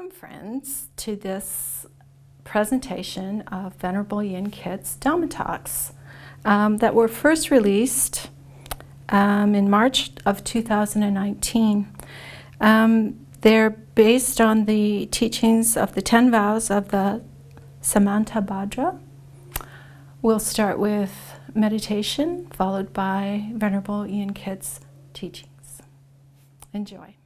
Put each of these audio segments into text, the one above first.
Welcome, friends, to this presentation of Venerable Yin Kit's Dhamma Talks that were first released in March of 2019. They're based on the teachings of the 10 vows of the Samantabhadra. We'll start with meditation, followed by Venerable Yin Kit's teachings. Enjoy.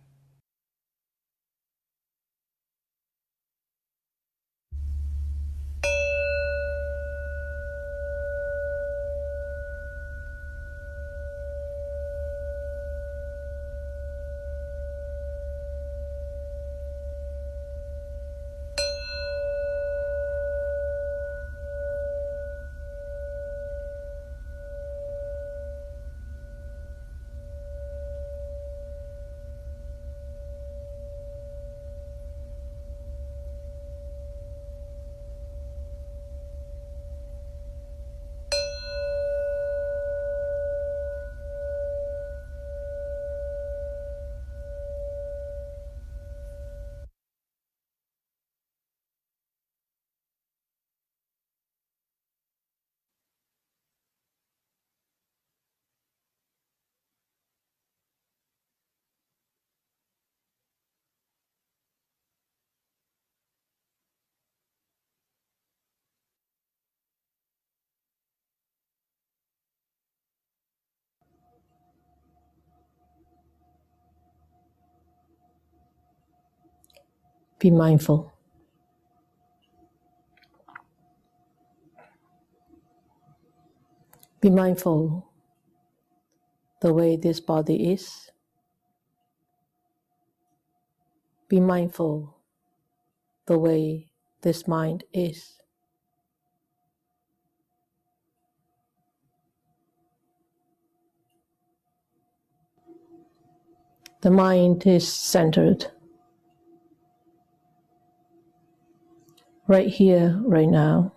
Be mindful. Be mindful the way this body is. Be mindful the way this mind is. The mind is centered right here, right now.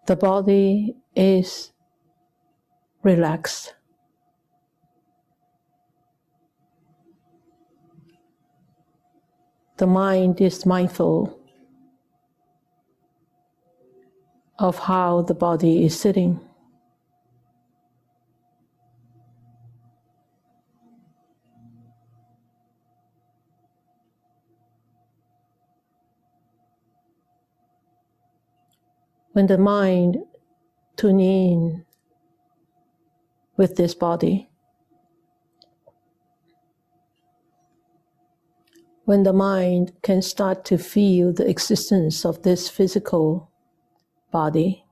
The body is relaxed. The mind is mindful of how the body is sitting. When the mind tunes in with this body, when the mind can start to feel the existence of this physical body,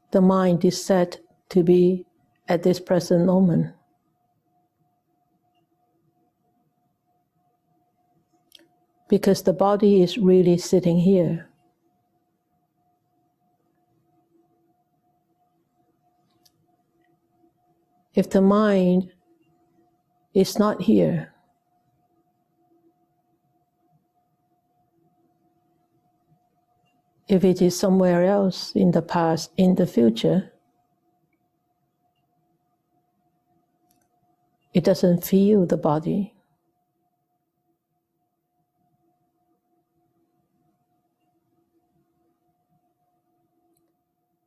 the mind is said to be at this present moment. Because the body is really sitting here. If the mind is not here, if it is somewhere else in the past, in the future, it doesn't feel the body.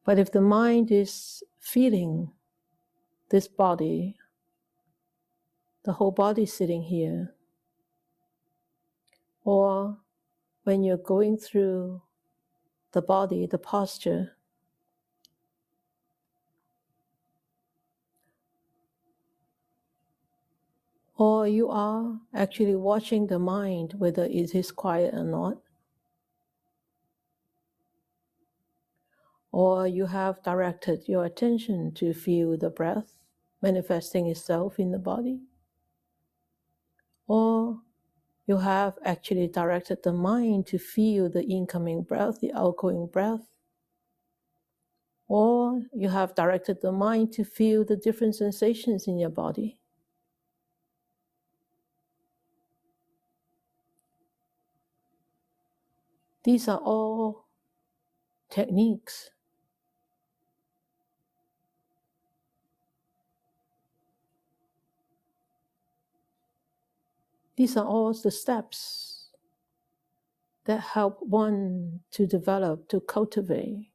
But if the mind is feeling this body, the whole body sitting here, or when you're going through the body, the posture, or you are actually watching the mind, whether it is quiet or not, or you have directed your attention to feel the breath manifesting itself in the body, or you have actually directed the mind to feel the incoming breath, the outgoing breath, or you have directed the mind to feel the different sensations in your body. These are all techniques These are all the steps that help one to develop, to cultivate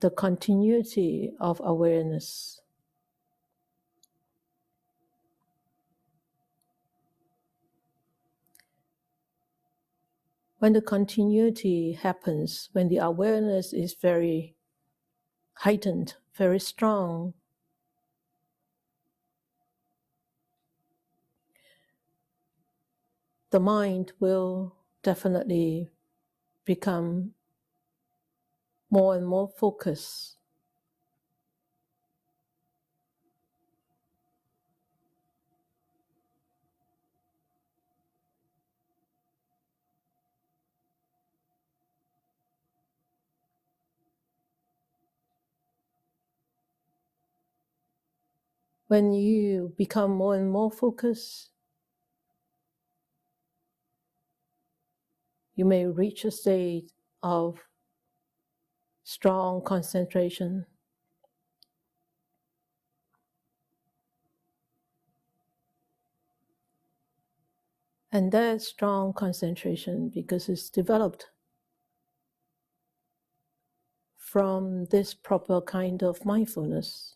the continuity of awareness. When the continuity happens, when the awareness is very heightened, very strong, the mind will definitely become more and more focused. When you become more and more focused, you may reach a state of strong concentration. And that strong concentration, because it's developed from this proper kind of mindfulness,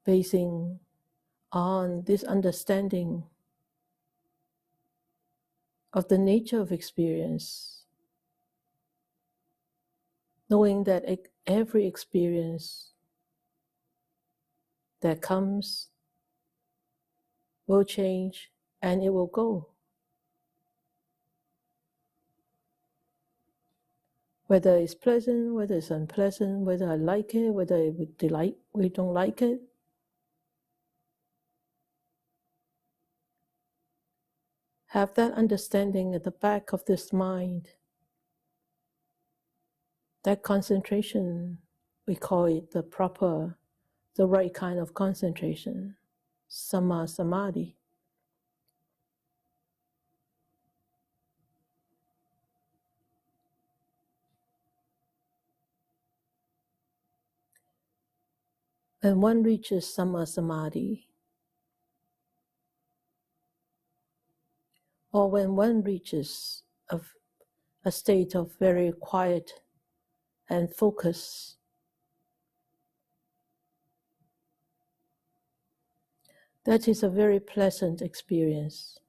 basing on this understanding of the nature of experience, knowing that every experience that comes will change and it will go. Whether it's pleasant, whether it's unpleasant, whether I like it, whether we don't like it. Have that understanding at the back of this mind. That concentration, we call it the right kind of concentration, Samma Samadhi. When one reaches Samma Samadhi, or when one reaches a state of very quiet and focus, that is a very pleasant experience.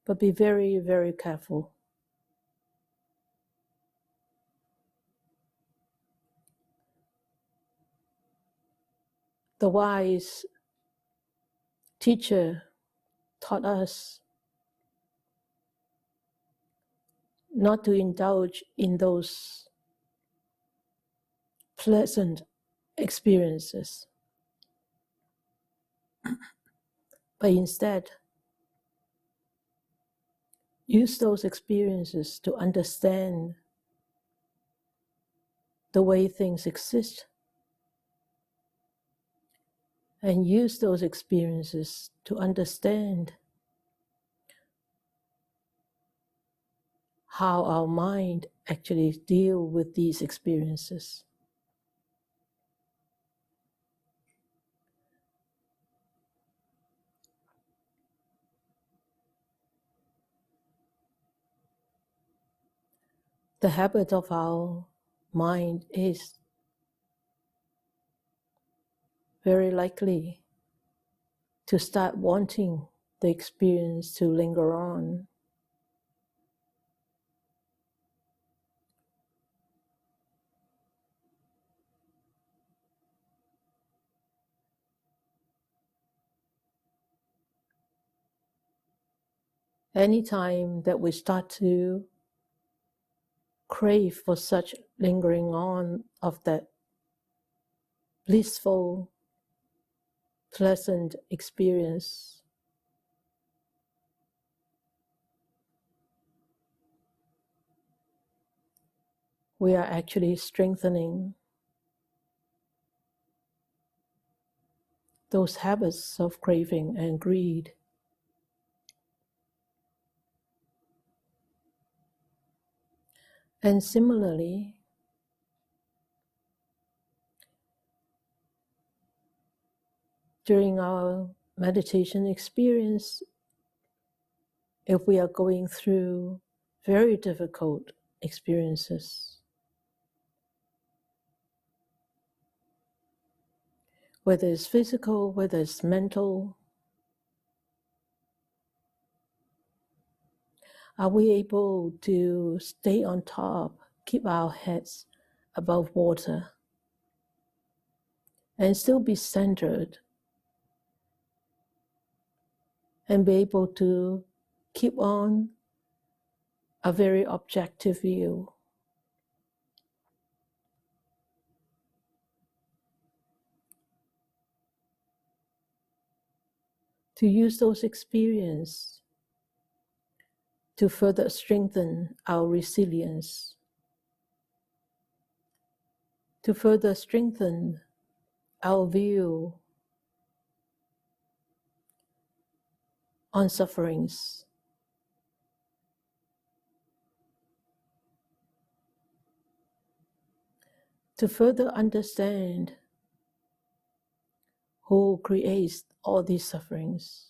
But be very, very careful. The wise teacher taught us not to indulge in those pleasant experiences, but instead use those experiences to understand the way things exist, and use those experiences to understand how our mind actually deals with these experiences. The habit of our mind is very likely to start wanting the experience to linger on. Anytime that we start to crave for such lingering on of that blissful, pleasant experience, we are actually strengthening those habits of craving and greed. And similarly, during our meditation experience, if we are going through very difficult experiences, whether it's physical, whether it's mental, are we able to stay on top, keep our heads above water, and still be centered, and be able to keep on a very objective view? To use those experiences to further strengthen our resilience, to further strengthen our view on sufferings, to further understand who creates all these sufferings.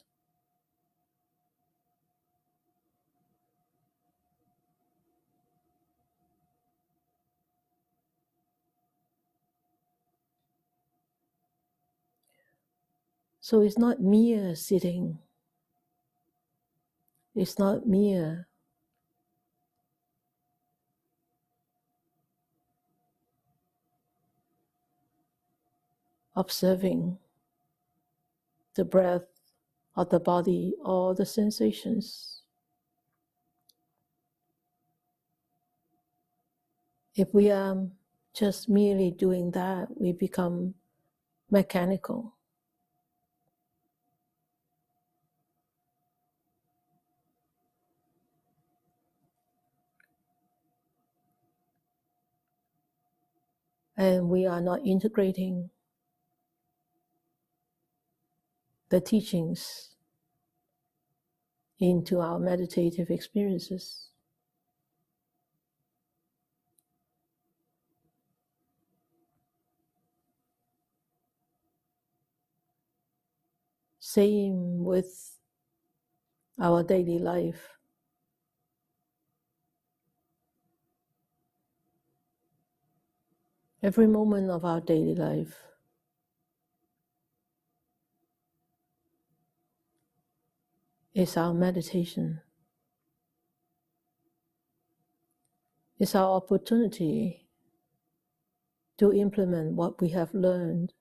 So it's not mere sitting. It's not mere observing the breath of the body or the sensations. If we are just merely doing that, we become mechanical. And we are not integrating the teachings into our meditative experiences. Same with our daily life. Every moment of our daily life is our meditation. It's our opportunity to implement what we have learned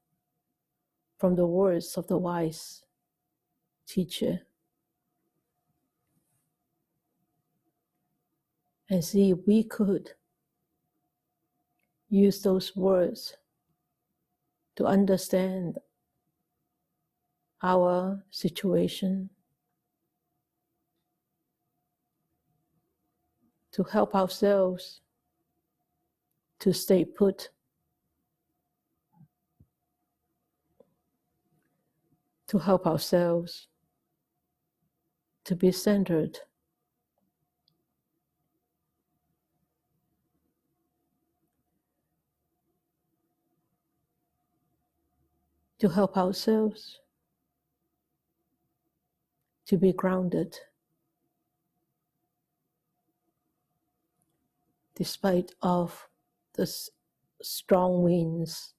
from the words of the wise teacher, and see if we could use those words to understand our situation, to help ourselves to stay put, to help ourselves to be centered, to help ourselves to be grounded, despite of the strong winds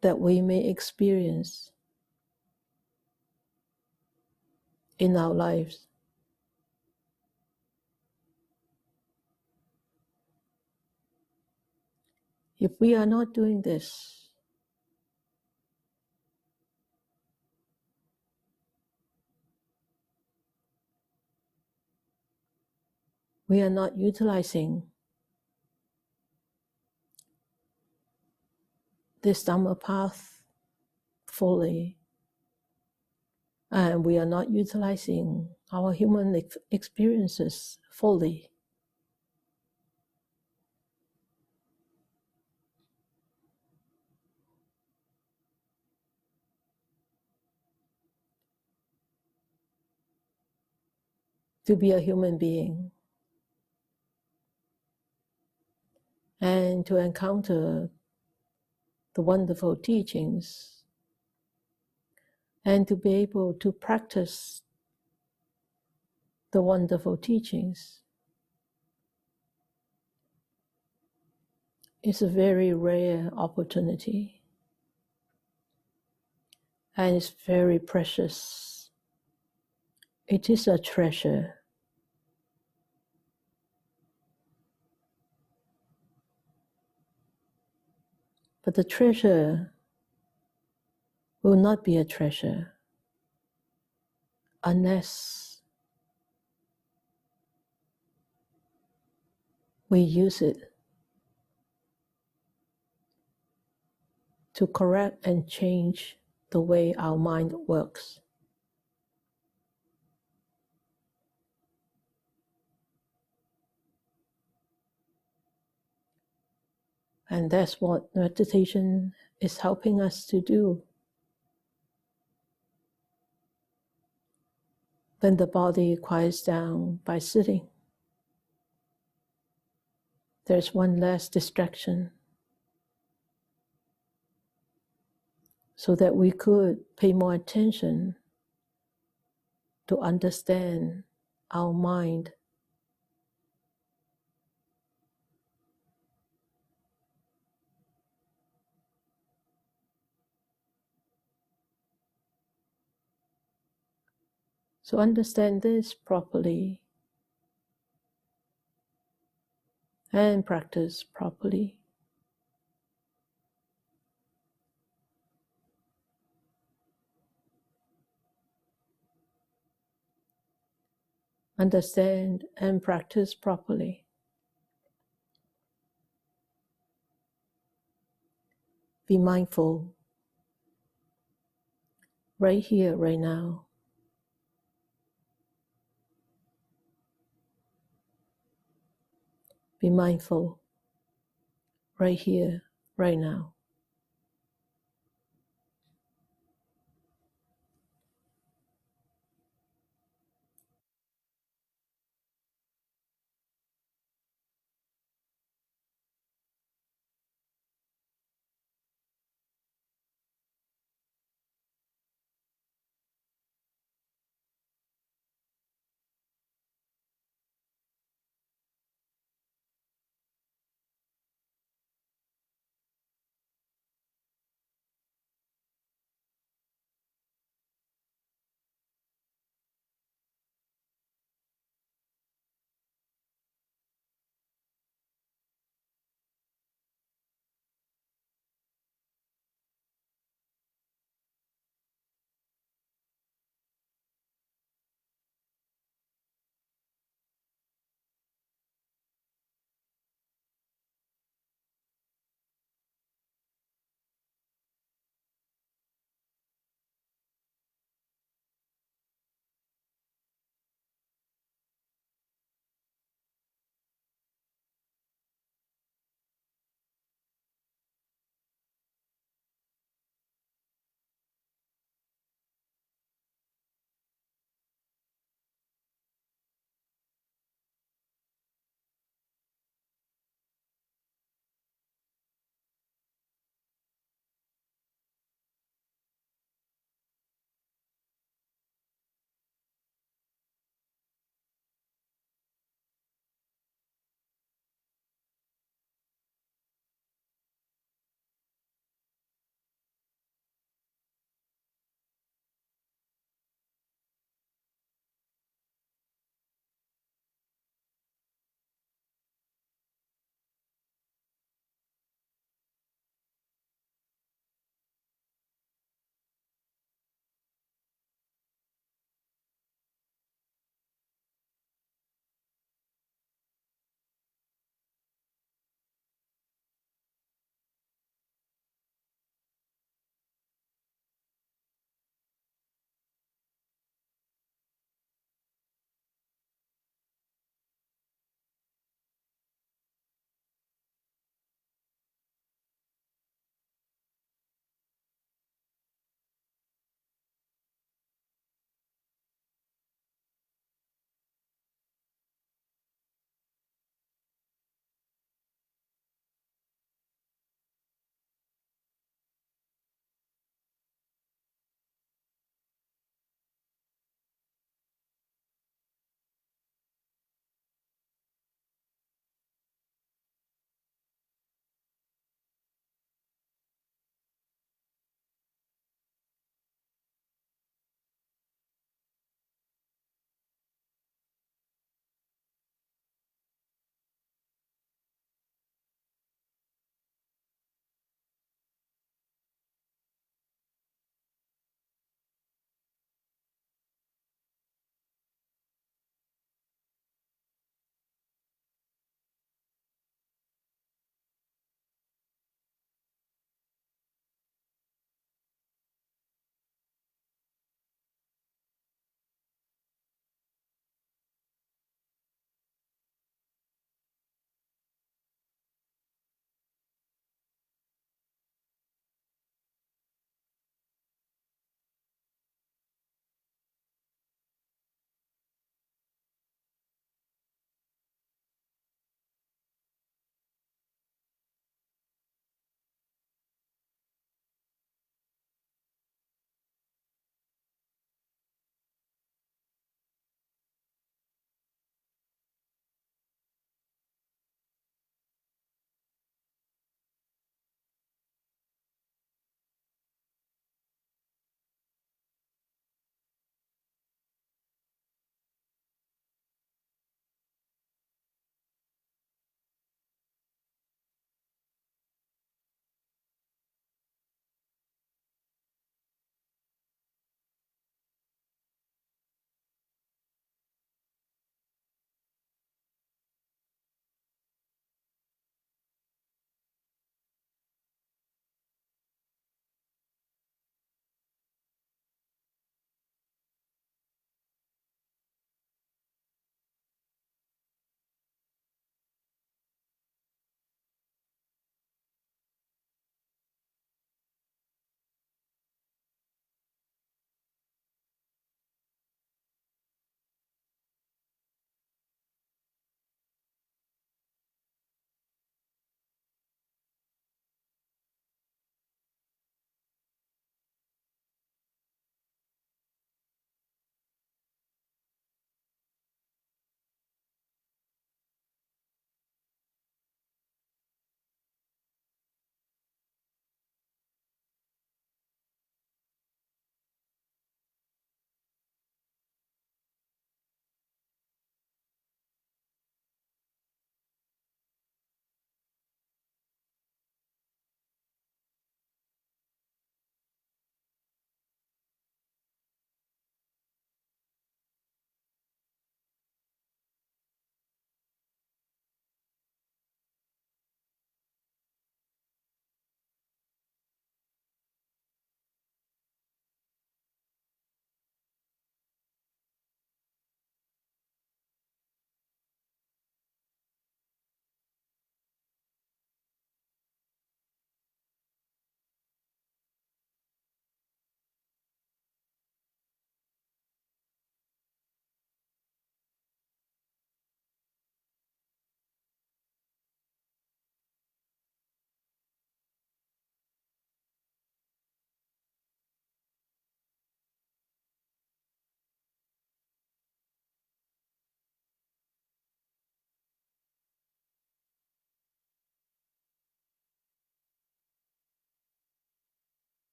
that we may experience in our lives. If we are not doing this, we are not utilizing this Dhamma path fully, and we are not utilizing our human experiences fully. To be a human being and to encounter the wonderful teachings, and to be able to practice the wonderful teachings is a very rare opportunity, and it's very precious. It is a treasure. But the treasure will not be a treasure unless we use it to correct and change the way our mind works. And that's what meditation is helping us to do. When the body quiets down by sitting, there's one less distraction, so that we could pay more attention to understand our mind. So understand this properly and practice properly. Understand and practice properly. Be mindful right here, right now. Be mindful right here, right now.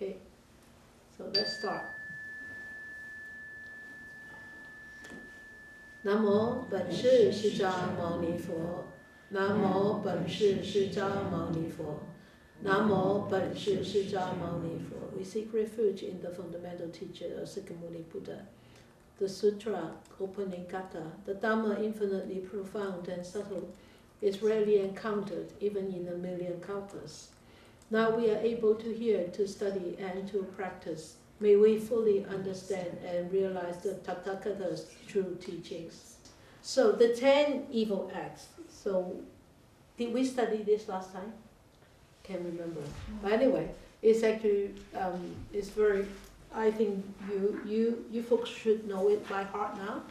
Okay, so let's start. Nam mô Bổn Sư Sư Cha Mâu Ni Phật. Nam mô Bổn Sư Sư Cha Mâu Ni Phật. Nam mô Bổn Sư Sư Cha Mâu Ni Phật. We seek refuge in the fundamental teaching of Sakyamuni Buddha. The Sutra opening kata, the Dhamma infinitely profound and subtle, is rarely encountered even in a million kalpas. Now we are able to hear, to study, and to practice. May we fully understand and realize the Tathagata's true teachings. So the 10 evil acts. So did we study this last time? Can't remember. But anyway, it's actually it's very. I think you folks should know it by heart now,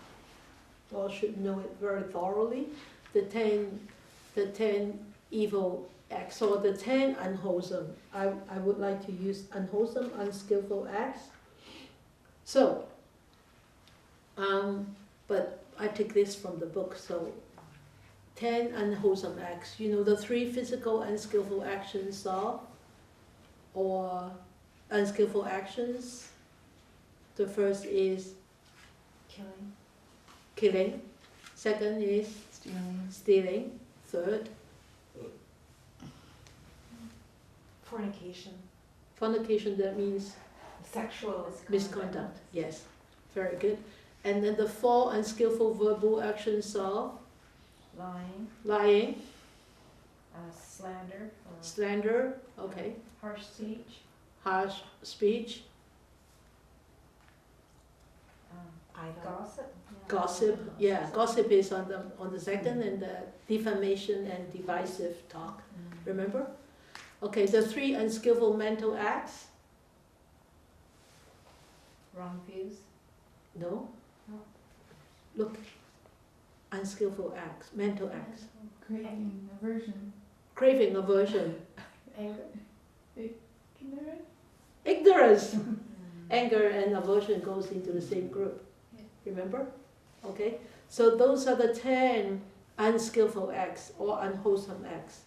or should know it very thoroughly. The 10 evil acts, or the 10 unwholesome. I would like to use unwholesome, unskillful acts. So, but I take this from the book. So, 10 unwholesome acts. You know the 3 physical unskillful actions are, or unskillful actions. The first is killing. Second is stealing. Third, fornication, that means sexual misconduct. Yes, very good. And then the 4 unskillful verbal actions are lying, slander, okay, harsh speech, gossip. Yeah, gossip is on the second, and the defamation and divisive talk. Remember? Okay, the 3 unskillful mental acts. Wrong views. No. Look, unskillful acts, mental acts. Craving, aversion. Ignorance. Anger and aversion goes into the same group. Remember? Okay? So those are the 10 unskillful acts or unwholesome acts.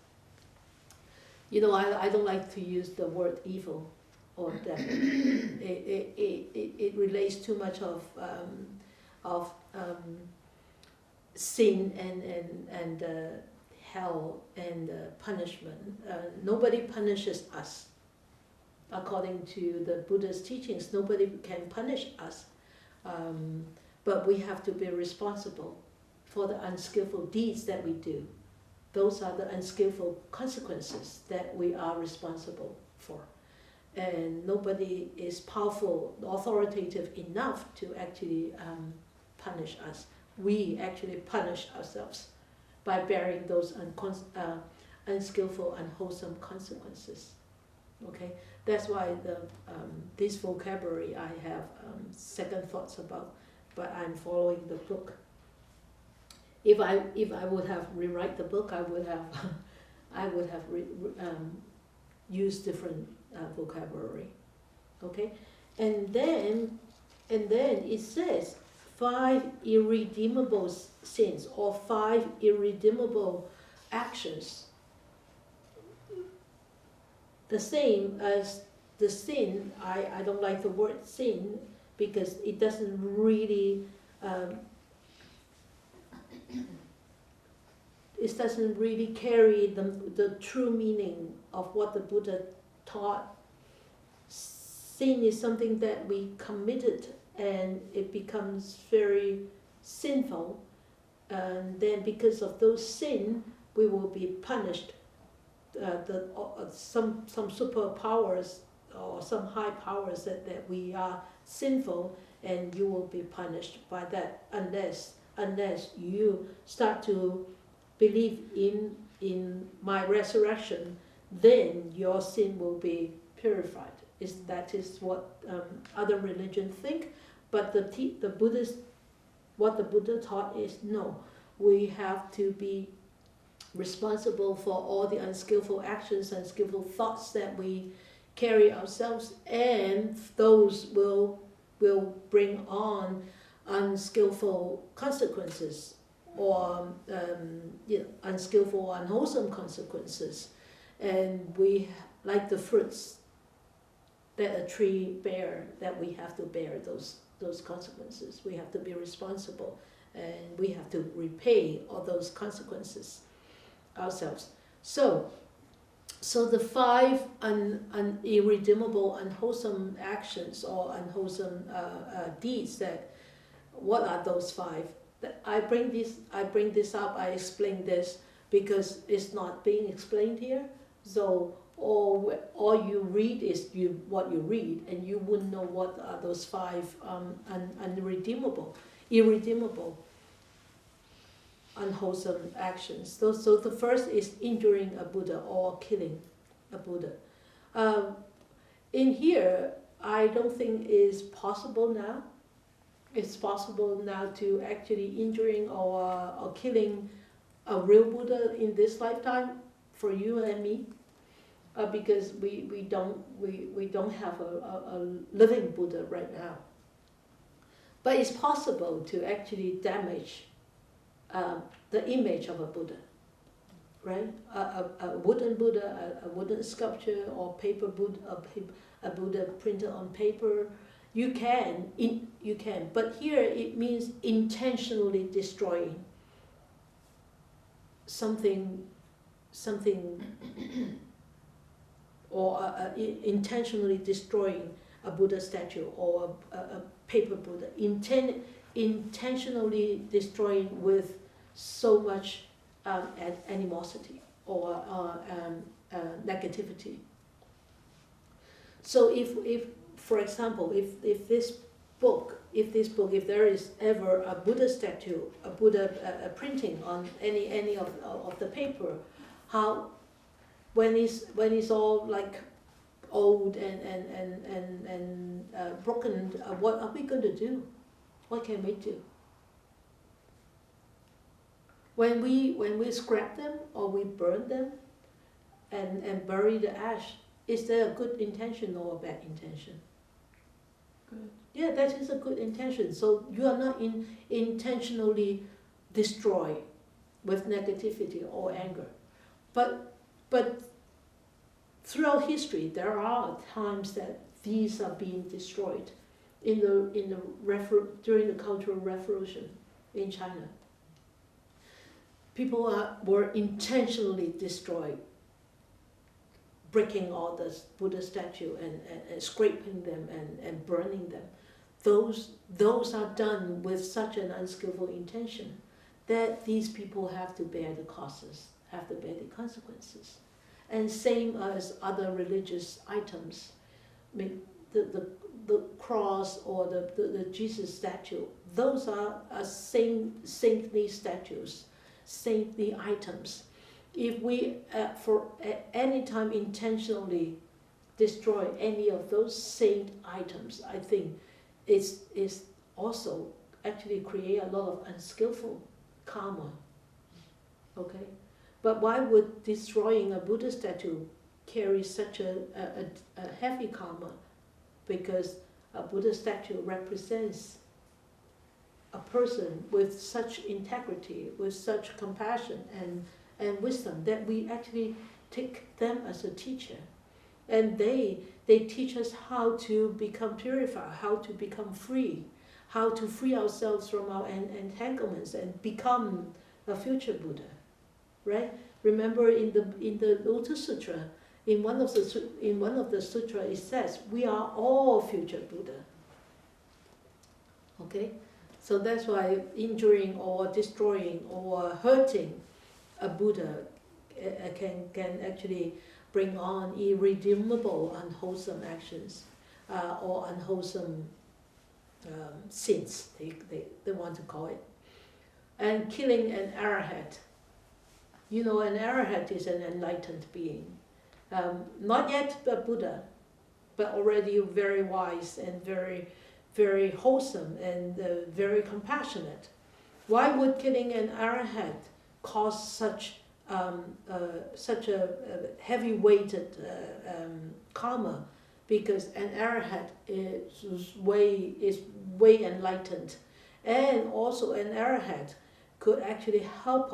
You know, I don't like to use the word evil or death. It relates too much of sin and hell and punishment. Nobody punishes us. According to the Buddha's teachings, nobody can punish us. But we have to be responsible for the unskillful deeds that we do. Those are the unskillful consequences that we are responsible for. And nobody is powerful, authoritative enough to actually punish us. We actually punish ourselves by bearing those unskillful, unwholesome consequences. Okay, that's why this vocabulary I have second thoughts about, but I'm following the book. If I would have rewrite the book, I would have used different vocabulary. Okay, and then it says 5 irredeemable sins or 5 irredeemable actions. The same as the sin. I don't like the word sin because it doesn't really carry the true meaning of what the Buddha taught. Sin is something that we committed and it becomes very sinful, and then because of those sin we will be punished. Some superpowers or some high powers that we are sinful, and you will be punished by that unless you start to believe in my resurrection, then your sin will be purified. That is what other religions think, but the Buddhist, what the Buddha taught is no, we have to be responsible for all the unskillful actions, unskillful thoughts that we carry ourselves, and those will bring on unskillful consequences or unskillful, unwholesome consequences. And we, like the fruits that a tree bear, that we have to bear those consequences. We have to be responsible, and we have to repay all those consequences ourselves. So the 5 irredeemable, unwholesome actions or unwholesome deeds, that what are those 5? I bring this up, I explain this because it's not being explained here. So all you read is what you read, and you wouldn't know what are those 5 irredeemable, unwholesome actions. So the first is injuring a Buddha or killing a Buddha. In here, I don't think it's possible now. It's possible now to actually injuring or killing a real Buddha in this lifetime for you and me, because we don't have a living Buddha right now. But it's possible to actually damage the image of a Buddha, right? A wooden Buddha, a wooden sculpture, or paper Buddha, a Buddha printed on paper. You can, but here it means intentionally destroying something, or intentionally destroying a Buddha statue or a paper Buddha, intentionally destroying with so much animosity or negativity. So if for example, if there is ever a Buddha statue, a Buddha printing on any of the paper, how when it's all like old and broken, what are we going to do? What can we do? When we scrap them or we burn them and bury the ash, is there a good intention or a bad intention? Good. Yeah, that is a good intention. So you are not intentionally destroy with negativity or anger. But throughout history, there are times that these are being destroyed during the Cultural Revolution in China. People were intentionally destroyed, breaking all the Buddha statue and scraping them and burning them. Those are done with such an unskillful intention that these people have to bear the costs, have to bear the consequences. And same as other religious items. I mean, the cross or the Jesus statue, those are saintly statues, saintly items. If we for any time intentionally destroy any of those saint items, I think it's also actually create a lot of unskillful karma. Okay, but why would destroying a Buddha statue carry such a heavy karma? Because a Buddha statue represents a person with such integrity, with such compassion and wisdom, that we actually take them as a teacher. And they teach us how to become purified, how to become free, how to free ourselves from our entanglements and become a future Buddha, right? Remember in the Lotus Sutra, in one of the sutra, it says we are all future Buddha. Okay, so that's why injuring or destroying or hurting a Buddha can actually bring on irredeemable, unwholesome actions or unwholesome sins, they want to call it. And killing an arhat. You know, an arhat is an enlightened being. Not yet a Buddha, but already very wise and very, very wholesome and very compassionate. Why would killing an arhat cause such a heavy-weighted karma? Because an arhat is way enlightened, and also an arhat could actually help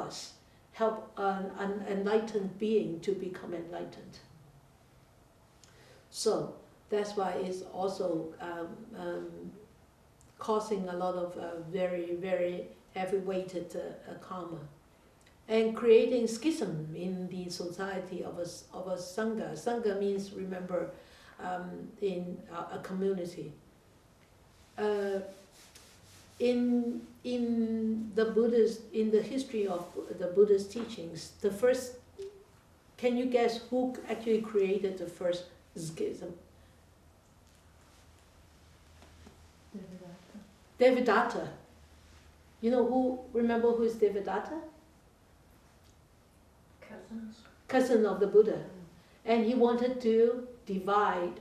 an enlightened being to become enlightened. So That's why it's also causing a lot of very, very heavy-weighted karma, and creating schism in the society of a sangha. Sangha means, remember, in a community. In the history of the Buddha's teachings, the first, can you guess who actually created the first schism? Devadatta. You know who? Remember who is Devadatta? Cousin of the Buddha. And he wanted to divide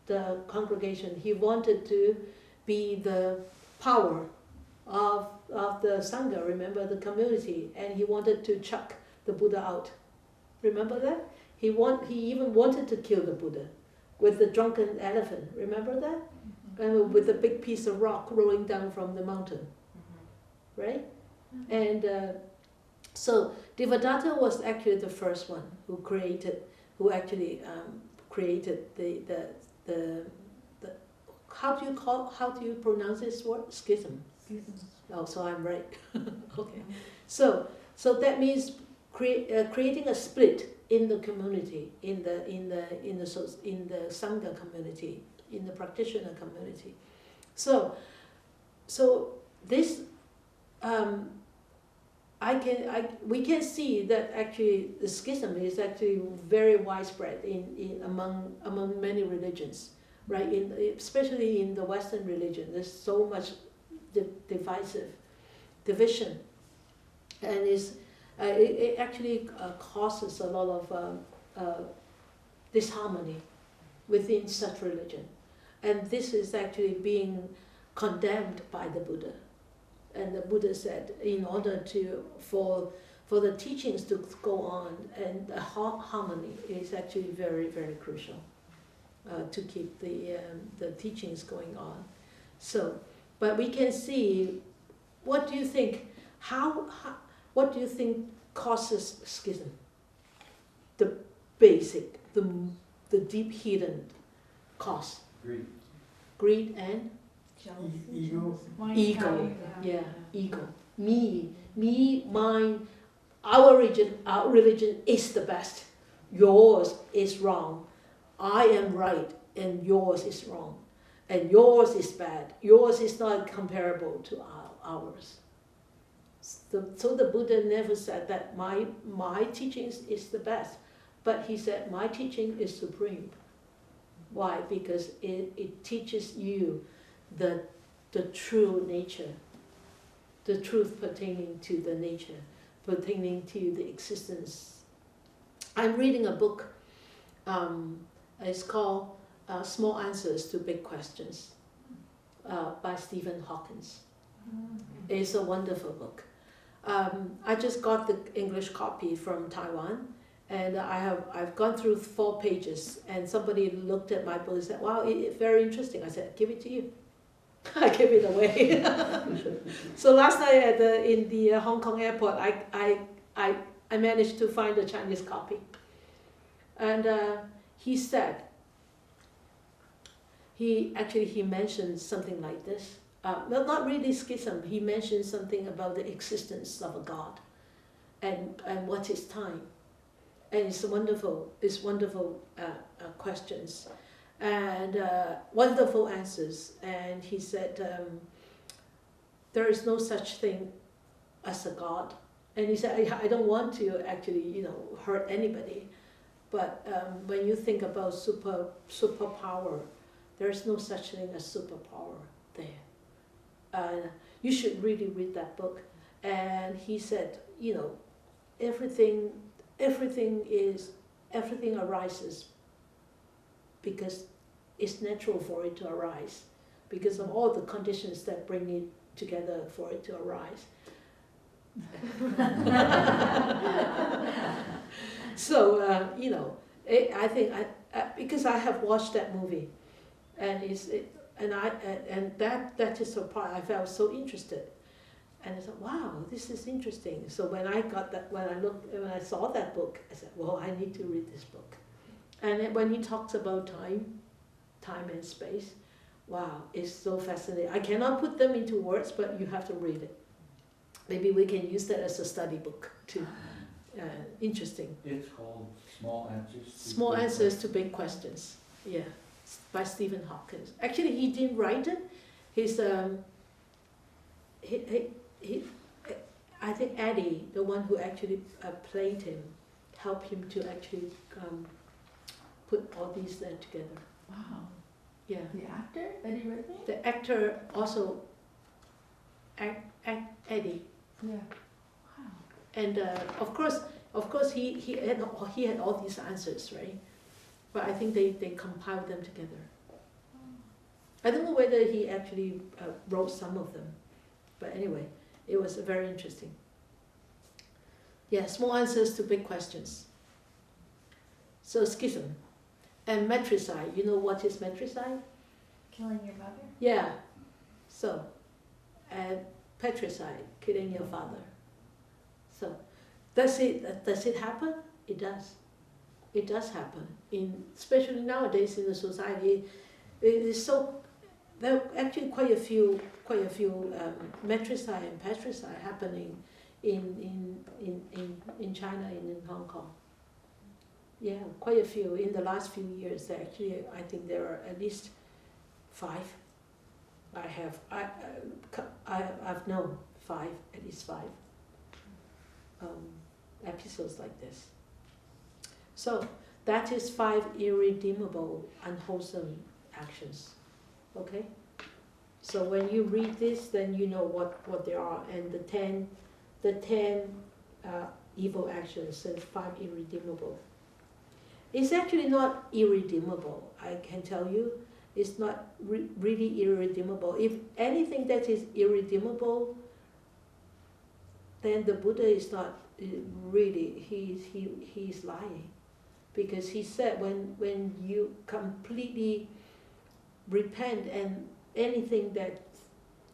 the congregation. He wanted to be the power of the Sangha, remember, the community, and he wanted to chuck the Buddha out. Remember that? He even wanted to kill the Buddha with the drunken elephant, remember that? And with a big piece of rock rolling down from the mountain, right? And so Devadatta was actually the first one who actually created the how do you pronounce this word? Schism. Oh, so I'm right. Okay. So that means creating a split in the community, in the Sangha community, in the practitioner community. So this we can see that actually the schism is actually very widespread among many religions, right? Especially in the Western religion, there's so much division, and it actually causes a lot of disharmony within such religion, and this is actually being condemned by the Buddha. And the Buddha said, in order for the teachings to go on, and the harmony is actually very, very crucial to keep the teachings going on. So, but we can see, what do you think? What do you think causes schism? The basic, the deep hidden cause. Greed and Ego. Ego. Me, mine, our religion is the best. Yours is wrong. I am right and yours is wrong. And yours is bad. Yours is not comparable to ours. So the Buddha never said that my teachings is the best, but he said my teaching is supreme. Why? Because it teaches you the true nature, the truth pertaining to the nature, pertaining to the existence. I'm reading a book, it's called Small Answers to Big Questions by Stephen Hawkins. It's a wonderful book. I just got the English copy from Taiwan, and I've gone through 4 pages, and somebody looked at my book and said, wow, it's very interesting. I said, give it to you. I gave it away. So last night in the Hong Kong airport, I managed to find a Chinese copy. And he said, he mentioned something like this. Not really schism. He mentioned something about the existence of a God and what is time. And it's wonderful questions. And wonderful answers. And he said, there is no such thing as a God. And he said, I don't want to actually, hurt anybody. But when you think about superpower, there is no such thing as superpower there. You should really read that book. And he said, everything arises because it's natural for it to arise, because of all the conditions that bring it together for it to arise. So, I think because I have watched that movie, and that is the part I felt so interested, and I thought, wow, this is interesting. So when I saw that book, I said, well, I need to read this book. And when he talks about time, time and space. Wow, it's so fascinating. I cannot put them into words, but you have to read it. Maybe we can use that as a study book too. Interesting. It's called Small Answers. Small Answers to Big Questions. Yeah, by Stephen Hawkins. Actually, he didn't write it. He's I think Eddie, the one who actually played him, helped him to actually put all these together. Wow. Yeah. The actor, Eddie Redmayne? The actor also, Eddie. Yeah. Wow. And of course, he had all these answers, right? But I think they compiled them together. I don't know whether he actually wrote some of them, but anyway, it was very interesting. Yeah, small answers to big questions. So schism and matricide. You know what is matricide? Killing your mother? Yeah. So, and patricide, killing your father. So, does it happen? It does. It does happen. Especially nowadays in the society, it is so. There are actually quite a few matricide and patricide happening in China and in Hong Kong. Yeah, quite a few in the last few years. Actually, I think there are at least 5. I've known 5, at least 5 episodes like this. So that is 5 irredeemable, unwholesome actions. Okay? So when you read this, then you know what they are, and the 10 evil actions and 5 irredeemable. It's actually not irredeemable, I can tell you. It's not really irredeemable. If anything that is irredeemable, then the Buddha is not really, he's lying. Because he said when you completely repent and anything that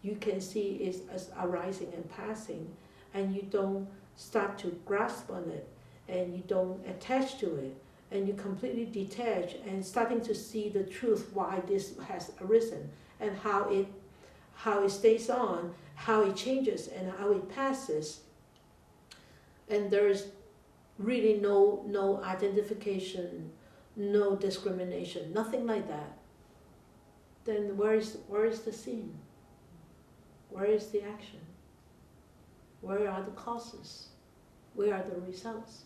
you can see is as arising and passing, and you don't start to grasp on it, and you don't attach to it, and you completely detach and starting to see the truth why this has arisen and how it stays on, how it changes and how it passes, and there's really no identification, no discrimination, nothing like that, then where is the sin? Where is the action? Where are the causes? Where are the results?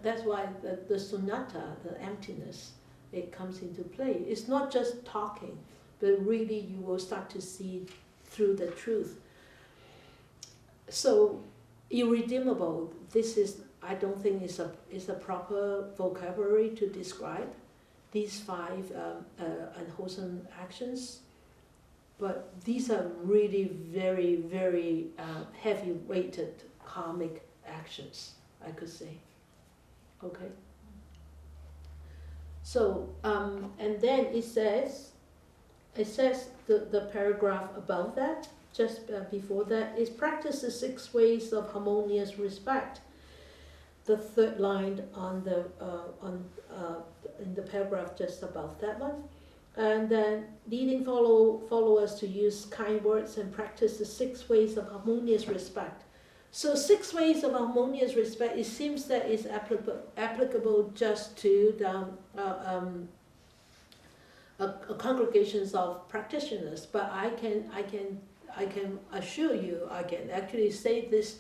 That's why the sunnata, the emptiness, it comes into play. It's not just talking, but really you will start to see through the truth. So, irredeemable, this is, I don't think is a proper vocabulary to describe these 5 unwholesome actions, but these are really very, very heavy-weighted karmic actions, I could say. Okay. So, and then it says the paragraph above that, just before that, is practice the 6 ways of harmonious respect. The 3rd line on the in the paragraph just above that one, and then leading followers to use kind words and practice the 6 ways of harmonious respect. So 6 ways of harmonious respect, it seems that is applicable just to the congregations of practitioners. But I can assure you, I can actually say this,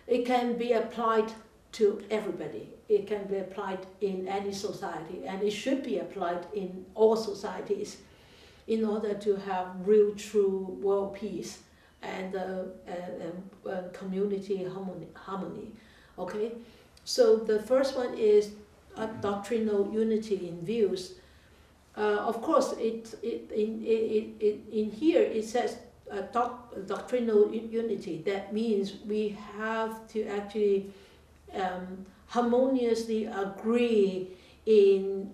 it can be applied to everybody. It can be applied in any society, and it should be applied in all societies in order to have real, true world peace and community harmony. Okay, so the first one is doctrinal unity in views. Of course, in here it says doctrinal unity. That means we have to actually harmoniously agree in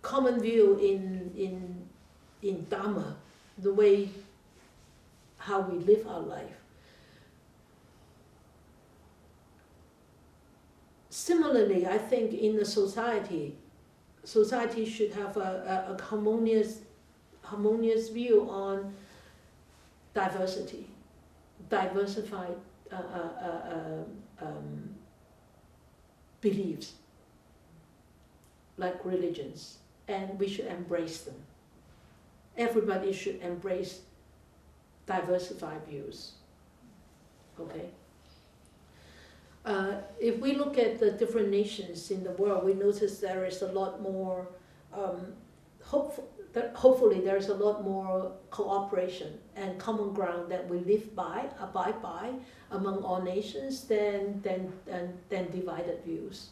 common view in Dhamma, the way how we live our life. Similarly, I think in the society, society should have a harmonious view on diversity, diversified beliefs, like religions, and we should embrace them. Everybody should embrace diversified views. Okay. If we look at the different nations in the world, we notice there is a lot more. Hopefully, there is a lot more cooperation and common ground that we live by, abide by, among all nations than divided views.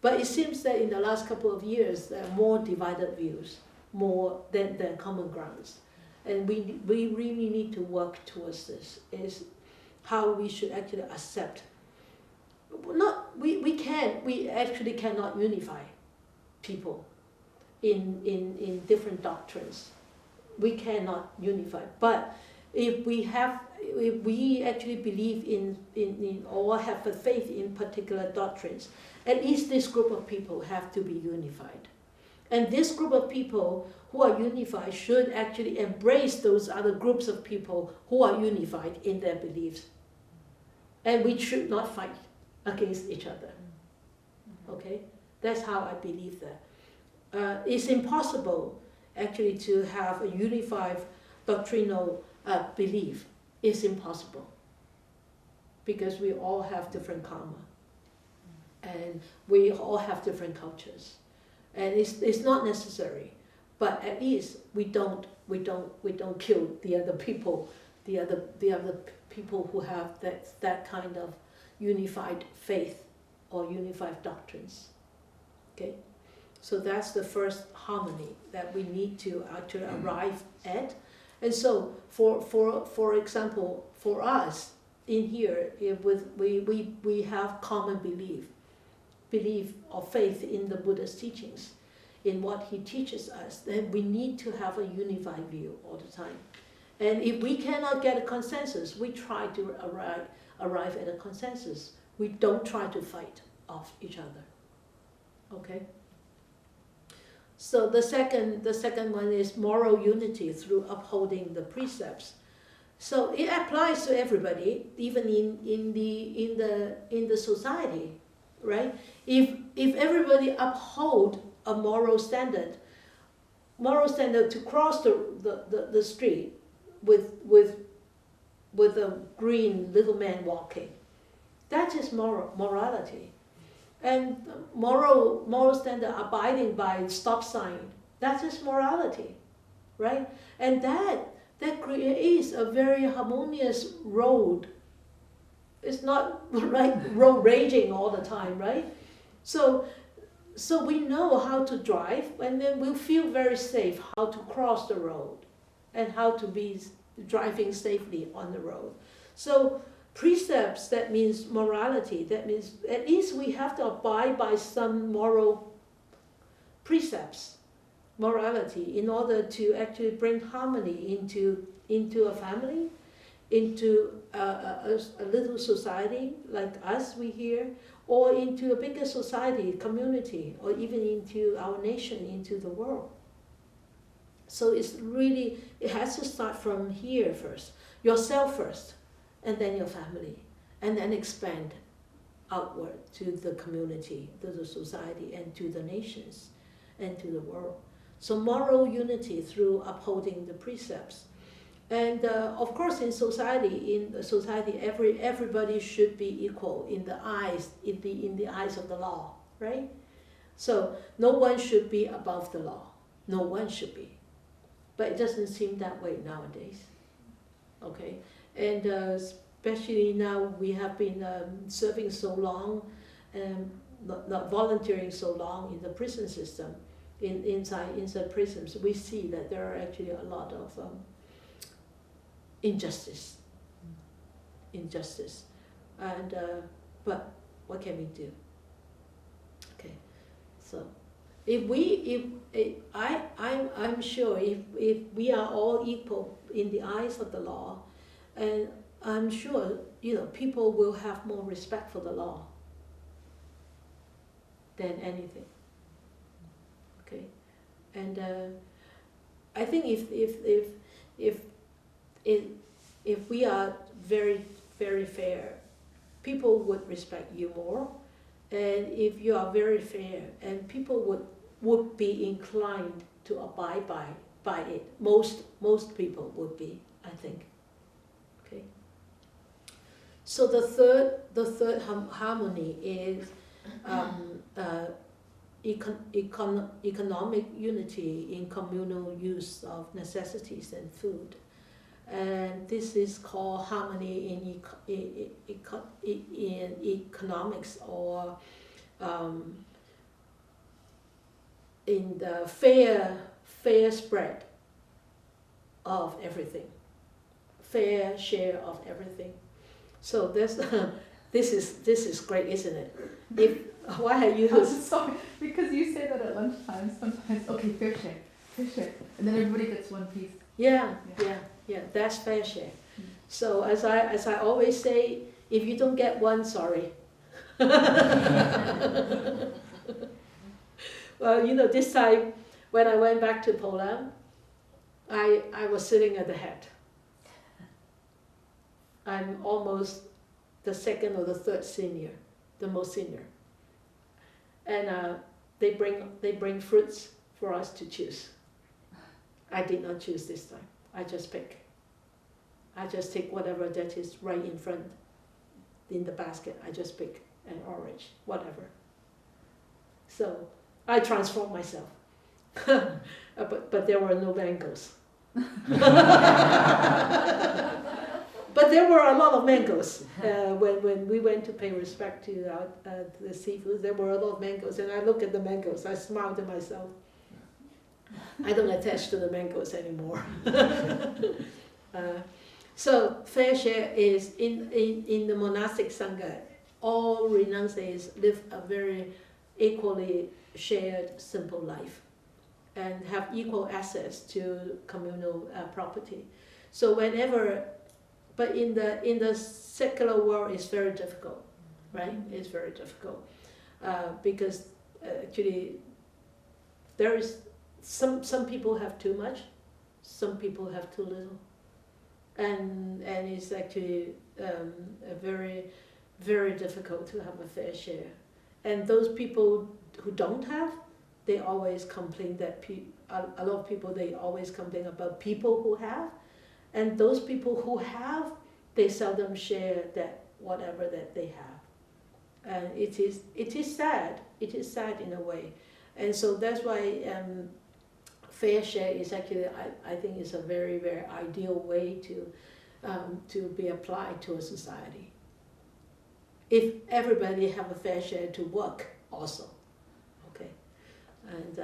But it seems that in the last couple of years, there are more divided views, more than common grounds. And we really need to work towards this, is how we should actually accept. We actually cannot unify people in different doctrines. We cannot unify. But if we actually believe in or have a faith in particular doctrines, at least this group of people have to be unified. And this group of people who are unified should actually embrace those other groups of people who are unified in their beliefs. And we should not fight against each other. Okay? That's how I believe that. It's impossible actually to have a unified doctrinal belief. It's impossible. Because we all have different karma. And we all have different cultures. And it's not necessary. But at least we don't kill the other people, the other people who have that kind of unified faith or unified doctrines. Okay? So that's the first harmony that we need to actually arrive at. And so, for example, for us in here, we have common belief or faith in the Buddha's teachings, in what he teaches us, then we need to have a unified view all the time. And if we cannot get a consensus, we try to arrive at a consensus. We don't try to fight off each other. Okay? So the second one is moral unity through upholding the precepts. So it applies to everybody, even in the society, right? If everybody uphold a moral standard to cross the street with a green little man walking, that is morality. And moral standard abiding by stop sign, that is morality, right? And that creates a very harmonious road. It's not like road raging all the time, right? So we know how to drive, and then we'll feel very safe how to cross the road and how to be driving safely on the road. So precepts, that means morality, that means at least we have to abide by some moral precepts, morality, in order to actually bring harmony into a family, into a little society like us, we here, or into a bigger society, community, or even into our nation, into the world. So it has to start from here first, yourself first, and then your family, and then expand outward to the community, to the society, and to the nations, and to the world. So moral unity through upholding the precepts. And of course, in society, everybody should be equal in the eyes of the law, right? So no one should be above the law. No one should be. But it doesn't seem that way nowadays. Okay, and especially now we have been serving so long, and not volunteering so long in the prison system, inside prisons. We see that there are actually a lot of injustice, and but what can we do? Okay, so I'm sure if we are all equal in the eyes of the law, and I'm sure people will have more respect for the law than anything. Okay, and I think if we are very, very fair, people would respect you more. And if you are very fair, and people would be inclined to abide by it. Most people would be, I think. Okay. So the third harmony is economic unity in communal use of necessities and food. And this is called harmony in economics, or in the fair spread of everything, fair share of everything. So this is great, isn't it? Why are you? I'm sorry, because you say that at lunchtime sometimes. Okay, fair share, and then everybody gets one piece. Yeah. That's fair share. So as I always say, if you don't get one, sorry. Well, this time when I went back to Po Lam, I was sitting at the head. I'm almost the second or the third senior, the most senior. And they bring fruits for us to choose. I did not choose this time. I just pick. I just take whatever that is right in front in the basket. I just pick an orange, whatever. So I transformed myself. But there were no mangoes. But there were a lot of mangoes. When we went to pay respect to the seafood, there were a lot of mangoes. And I looked at the mangoes. I smiled to myself. I don't attach to the mangoes anymore. So fair share is in the monastic sangha. All renunciates live a very equally shared, simple life, and have equal access to communal property. So but in the secular world, it's very difficult, right? It's very difficult because actually there is some people have too much, some people have too little, and it's actually very, very difficult to have a fair share. And those people who don't have, they always complain that a lot of people, they always complain about people who have, and those people who have, they seldom share that whatever that they have, and it is sad. It is sad in a way, and so that's why fair share is actually I think is a very, very ideal way to be applied to a society. If everybody have a fair share to work also, okay, and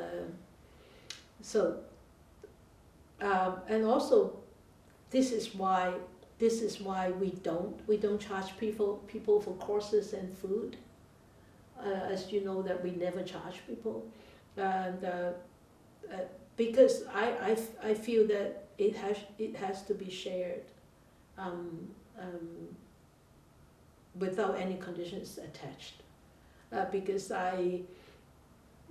so and also this is why we don't charge people for courses and food. As you know, that we never charge people, and because I feel that it has to be shared without any conditions attached, because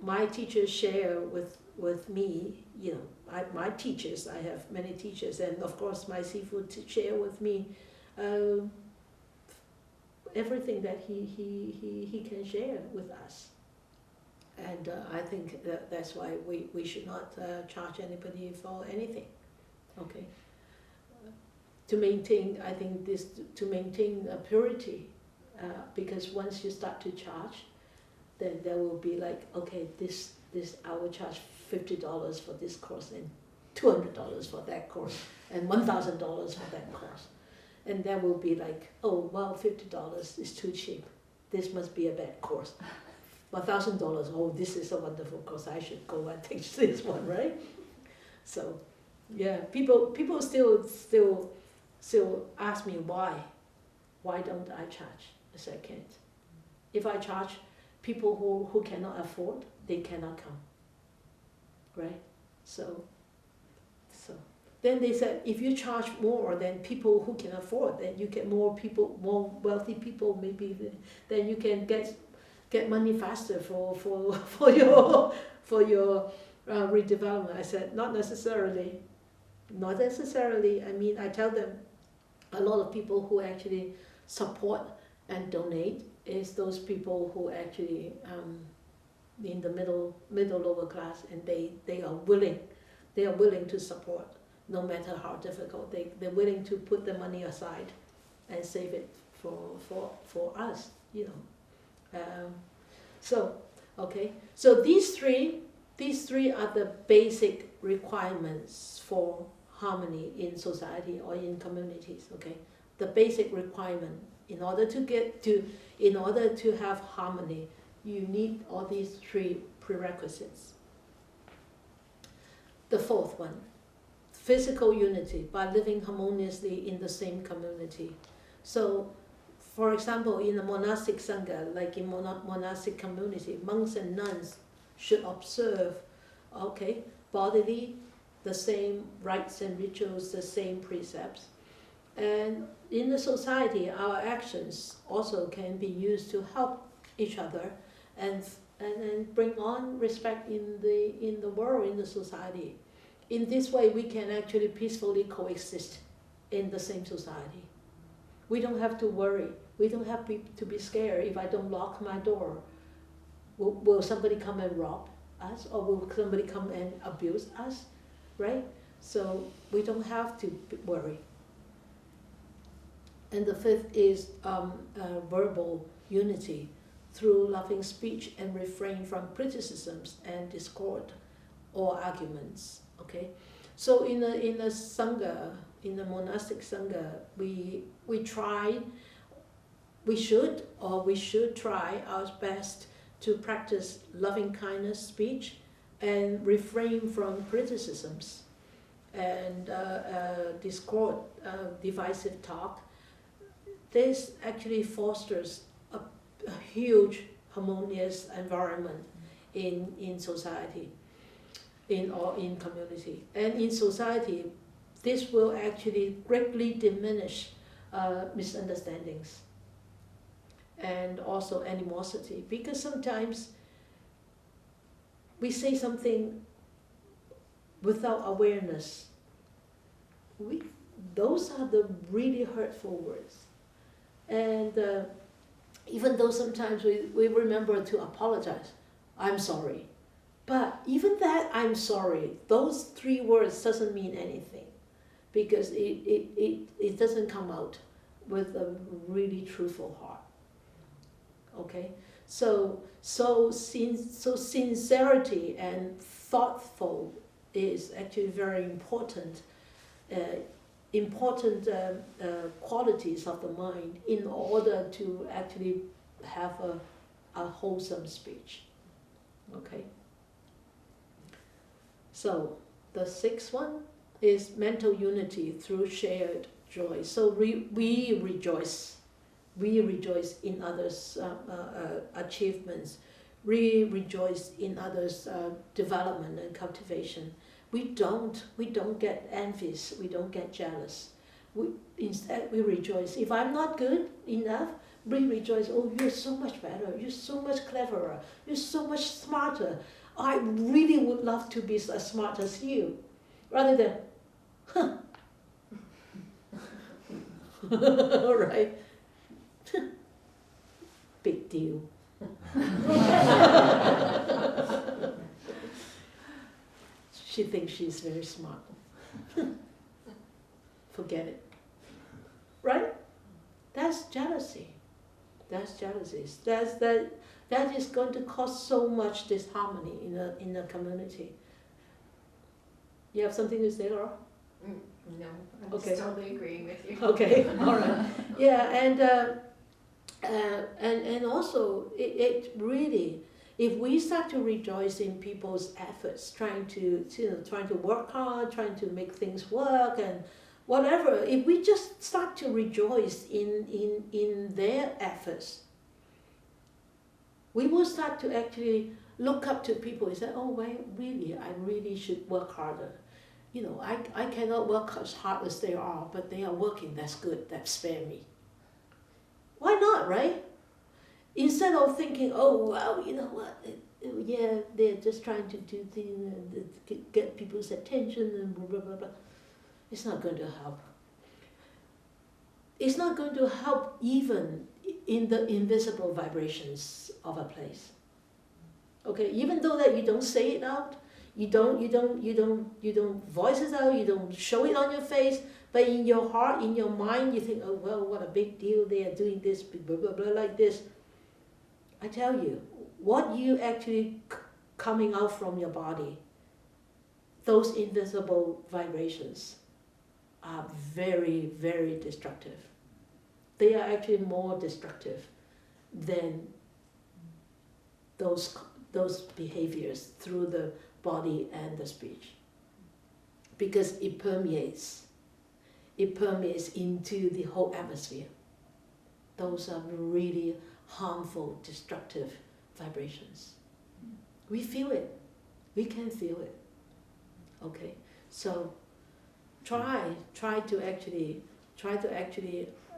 my teachers share with me, my teachers, I have many teachers, and of course my seafood share with me everything that he can share with us. And I think that's why we should not charge anybody for anything, okay? To maintain a purity, because once you start to charge, then there will be like, okay, this I will charge $50 for this course, and $200 for that course, and $1,000 for that course. And that will be like, oh, well, $50 is too cheap. This must be a bad course. $1,000, oh, this is a wonderful course. I should go and teach this one, right? So, yeah, people still ask me why. Why don't I charge? I say I can't. If I charge, people who cannot afford, they cannot come, right? So then they said, if you charge more than people who can afford, then you get more wealthy people, maybe then you can get money faster for your redevelopment. I said, not necessarily. Not necessarily. I mean, I tell them a lot of people who actually support and donate is those people who actually in the middle lower class, and they are willing to support no matter how difficult. They're willing to put the money aside and save it for us, you know. So these three are the basic requirements for harmony in society or in communities. Okay, the basic requirement in order to have harmony, you need all these three prerequisites. The fourth one, physical unity by living harmoniously in the same community. So, for example, in a monastic sangha, like in monastic community, monks and nuns should observe, bodily, the same rites and rituals, the same precepts. And in the society, our actions also can be used to help each other and bring on respect in the world, in the society. In this way, we can actually peacefully coexist in the same society. We don't have to worry. We don't have to be scared. If I don't lock my door, will somebody come and rob us, or will somebody come and abuse us, right? So we don't have to worry. And the fifth is verbal unity through loving speech and refrain from criticisms and discord or arguments. Okay, so in a sangha, in the monastic sangha, we should try our best to practice loving kindness speech and refrain from criticisms and discord, divisive talk. This actually fosters a huge harmonious environment in society, in community. And in society, this will actually greatly diminish misunderstandings and also animosity, because sometimes we say something without awareness. Those are the really hurtful words. And even though sometimes we remember to apologize, I'm sorry. But even that I'm sorry, those three words doesn't mean anything, because it doesn't come out with a really truthful heart. Okay? So sincerity and thoughtful is actually very important qualities of the mind in order to actually have a wholesome speech. Okay? So the sixth one is mental unity through shared joy. So we rejoice in others' achievements. We rejoice in others' development and cultivation. We don't get envious. We don't get jealous. Instead, we rejoice. If I'm not good enough, we rejoice. Oh, you're so much better. You're so much cleverer. You're so much smarter. I really would love to be as smart as you, rather than, huh. Right? Big deal. She thinks she's very smart. Forget it. Right? That's jealousy. That's jealousy. That is going to cause so much disharmony in the community. You have something to say, Laura? No, I'm Okay. just totally agreeing with you. Okay, all right. Yeah, and also it really, if we start to rejoice in people's efforts, trying to work hard, trying to make things work and whatever, if we just start to rejoice in their efforts, we will start to actually look up to people and say, oh, well, really, I really should work harder. You know, I cannot work as hard as they are, but they are working, that's good, that's spare me. Why not, right? Instead of thinking, oh, well, you know what, yeah, they're just trying to do things and get people's attention and blah, blah, blah, blah. It's not going to help. It's not going to help even in the invisible vibrations of a place. Okay, even though that you don't say it out, you don't voice it out, you don't show it on your face, but in your heart, in your mind, you think, oh well, what a big deal, they are doing this, blah blah blah like this. I tell you, what you actually coming out from your body, those invisible vibrations are very, very destructive. They are actually more destructive than those behaviors through the body and the speech, because it permeates into the whole atmosphere. Those are really harmful, destructive vibrations. We feel it. We can feel it. Okay, so try to actually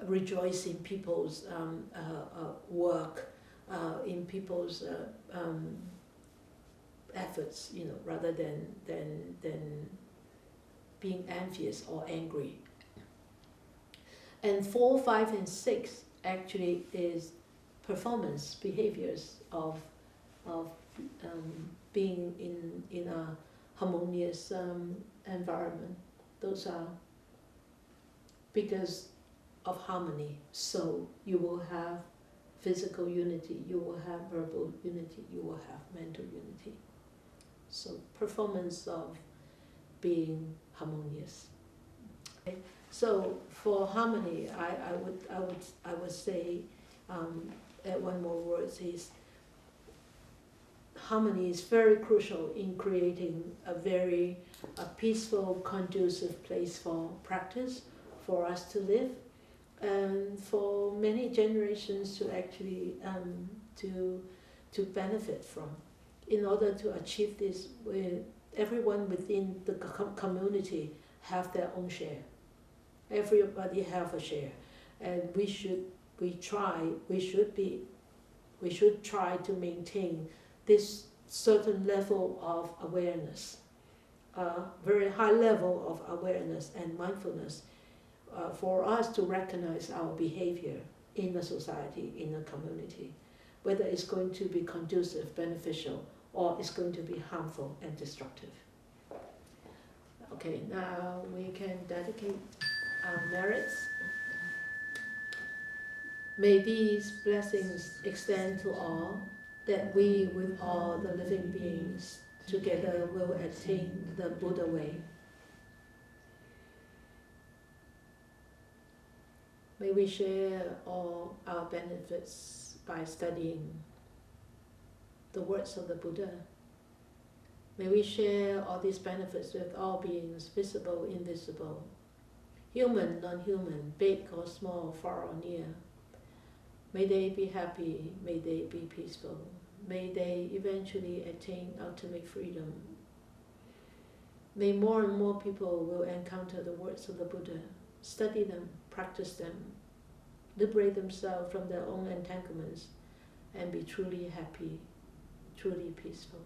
rejoice in people's work, in people's efforts, rather than being envious or angry. And 4, 5, and 6 actually is performance behaviors of being in a harmonious environment. Those are because of harmony. So you will have physical unity, you will have verbal unity, you will have mental unity. So performance of being harmonious. Okay. So for harmony, I would say one more word is harmony is very crucial in creating a peaceful, conducive place for practice, for us to live, and for many generations to actually to benefit from. In order to achieve this, everyone within the community have their own share. Everybody have a share, and we should try to maintain this certain level of awareness, very high level of awareness and mindfulness, for us to recognize our behavior in the society, in the community, whether it's going to be conducive, beneficial, or it's going to be harmful and destructive. Okay, now we can dedicate our merits. May these blessings extend to all, that we with all the living beings together will attain the Buddha way. May we share all our benefits by studying the words of the Buddha. May we share all these benefits with all beings, visible, invisible, human, non-human, big or small, far or near. May they be happy, may they be peaceful, may they eventually attain ultimate freedom. May more and more people will encounter the words of the Buddha, study them, practice them, liberate themselves from their own entanglements, and be truly happy, truly peaceful.